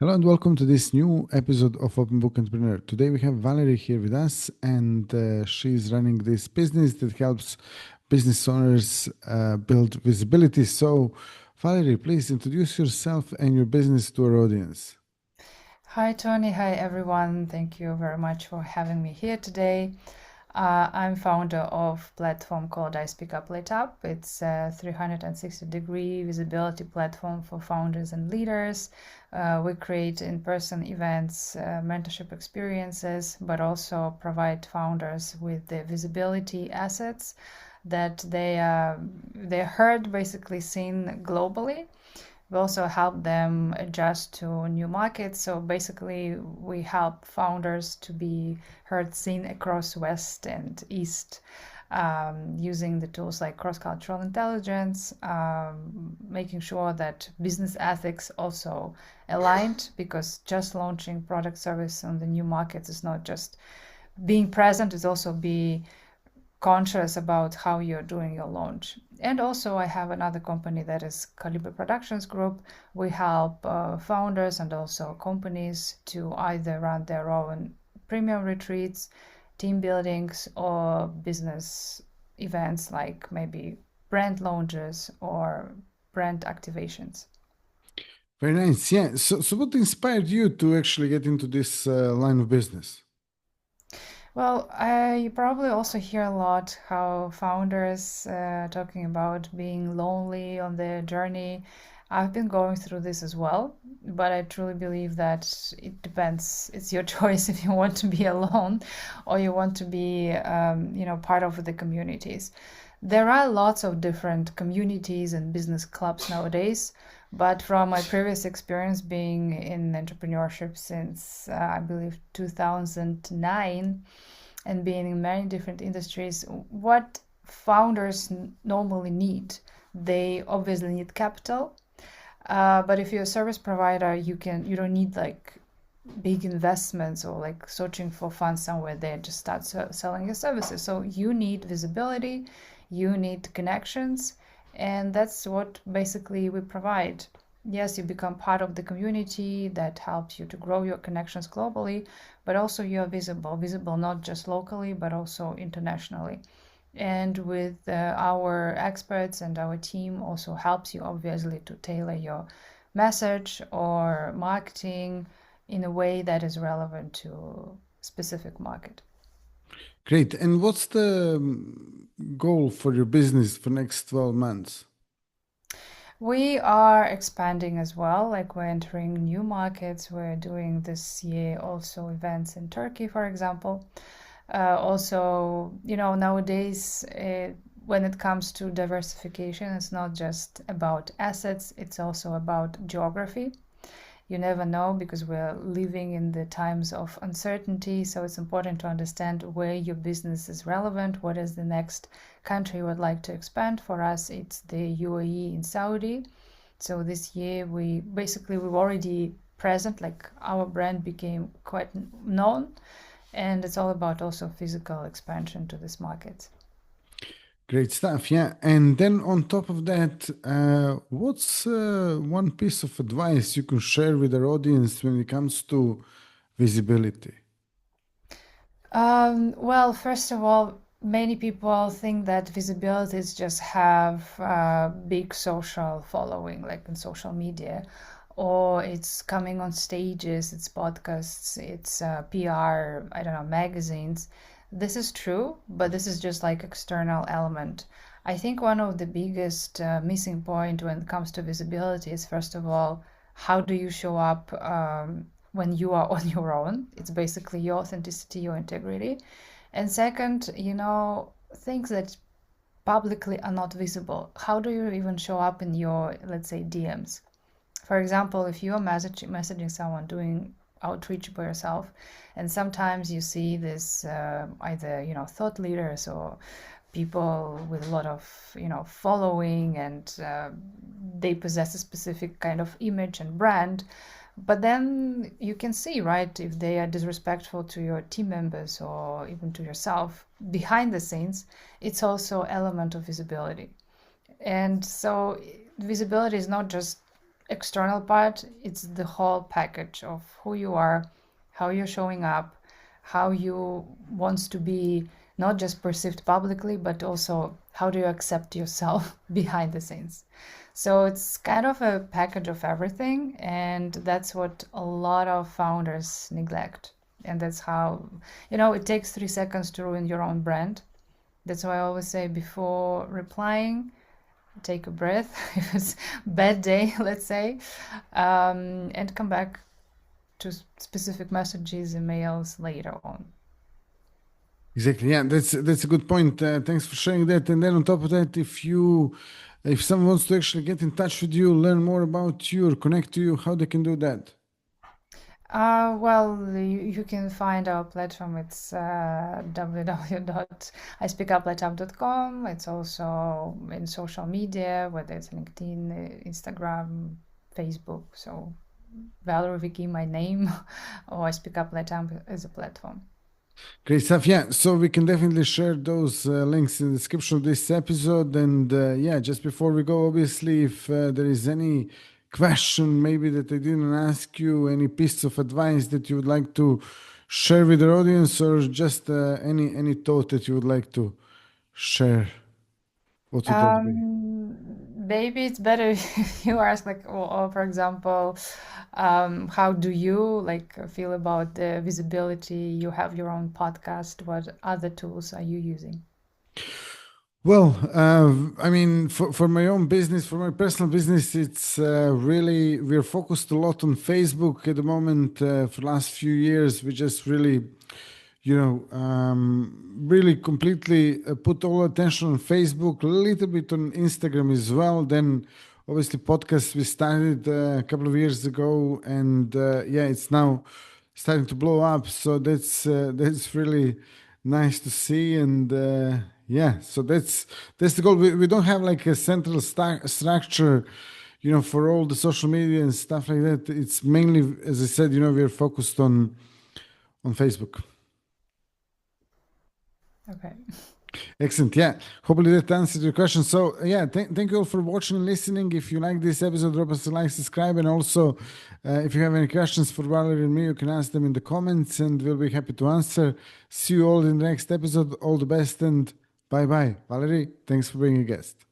Hello and welcome to this new episode of Open Book Entrepreneur. Today we have Valerie here with us, and she's running this business that helps business owners build visibility. So, Valerie, please introduce yourself and your business to our audience. Hi, Tony. Hi, everyone. Thank you very much for having me here today. I'm founder of a platform called I Speak Up, Light Up. It's a 360-degree visibility platform for founders and leaders. We create in-person events, mentorship experiences, but also provide founders with the visibility assets that they're heard, basically seen globally. We also help them adjust to new markets. So basically, we help founders to be heard, seen across West and East, using the tools like cross-cultural intelligence, making sure that business ethics also aligned, because just launching product service on the new markets is not just being present, it's also be conscious about how you're doing your launch. And also, I have another company that is Kaliba Productions Group. We help founders and also companies to either run their own premium retreats, team buildings, or business events like maybe brand launches or brand activations. Very nice. Yeah. So what inspired you to actually get into this line of business? Well, you probably also hear a lot how founders talking about being lonely on their journey. I've been going through this as well, but I truly believe that it depends. It's your choice if you want to be alone or you want to be, part of the communities. There are lots of different communities and business clubs nowadays, but from my previous experience being in entrepreneurship since I believe 2009 and being in many different industries, what founders normally need, they obviously need capital. But if you're a service provider, you don't need like big investments or like searching for funds somewhere there, just start selling your services. So you need visibility, you need connections, and that's what basically we provide. Yes, you become part of the community that helps you to grow your connections globally, but also you're visible not just locally but also internationally. And with our experts and our team also helps you obviously to tailor your message or marketing in a way that is relevant to specific market. Great. And what's the goal for your business for next 12 months? We are expanding as well, like we're entering new markets. We're doing this year also events in Turkey, for example. Also, nowadays, when it comes to diversification, it's not just about assets, it's also about geography. You never know because we're living in the times of uncertainty. So it's important to understand where your business is relevant. What is the next country you would like to expand? For us, it's the UAE in Saudi. So this year we're already present, like our brand became quite known, and it's all about also physical expansion to this market. Great stuff, yeah. And then on top of that, what's one piece of advice you can share with our audience when it comes to visibility? Well, first of all, many people think that visibility is just have a big social following, like in social media, or it's coming on stages, it's podcasts, it's PR, I don't know, magazines. This is true, but this is just like external element. I think one of the biggest missing point when it comes to visibility is first of all, how do you show up when you are on your own? It's basically your authenticity, your integrity. And second, things that publicly are not visible. How do you even show up in your, let's say, DMs? For example, if you're messaging someone doing outreach by yourself, and sometimes you see this either thought leaders or people with a lot of following, and they possess a specific kind of image and brand, but then you can see, right, if they are disrespectful to your team members or even to yourself behind the scenes. It's also element of visibility. And so visibility is not just external part, it's the whole package of who you are, how you're showing up, how you want to be not just perceived publicly, but also how do you accept yourself behind the scenes. So it's kind of a package of everything, and that's what a lot of founders neglect. And that's how, it takes 3 seconds to ruin your own brand. That's why I always say before replying, take a breath if it's bad day, let's say, and come back to specific messages, emails later on. Exactly. Yeah, that's a good point. Thanks for sharing that. And then on top of that, if someone wants to actually get in touch with you, learn more about you, or connect to you, how they can do that? Well, you can find our platform. It's www.ispeakupletup.com. It's also in social media, whether it's LinkedIn, Instagram, Facebook. So Valerie Kim, my name, or I Speak Up Let Up as a platform. Great stuff. Yeah, so we can definitely share those links in the description of this episode. And yeah, just before we go, obviously, if there is any question maybe that I didn't ask you, any piece of advice that you would like to share with the audience, or just any thought that you would like to share, what would that be? Maybe it's better if you ask, like, or for example, how do you like feel about the visibility? You have your own podcast. What other tools are you using? Well, I mean, for my own business, for my personal business, it's really, we're focused a lot on Facebook at the moment. For the last few years, we just really, really completely put all attention on Facebook, a little bit on Instagram as well. Then, obviously, podcasts we started a couple of years ago, and yeah, it's now starting to blow up. So that's really nice to see, and yeah, so that's the goal. We don't have like a central structure, for all the social media and stuff like that. It's mainly, as I said, we're focused on Facebook. Okay. Excellent. Yeah. Hopefully that answered your question. So, yeah, thank you all for watching and listening. If you like this episode, drop us a like, subscribe. And also, if you have any questions for Valerie and me, you can ask them in the comments and we'll be happy to answer. See you all in the next episode. All the best and bye bye. Valerie, thanks for being a guest.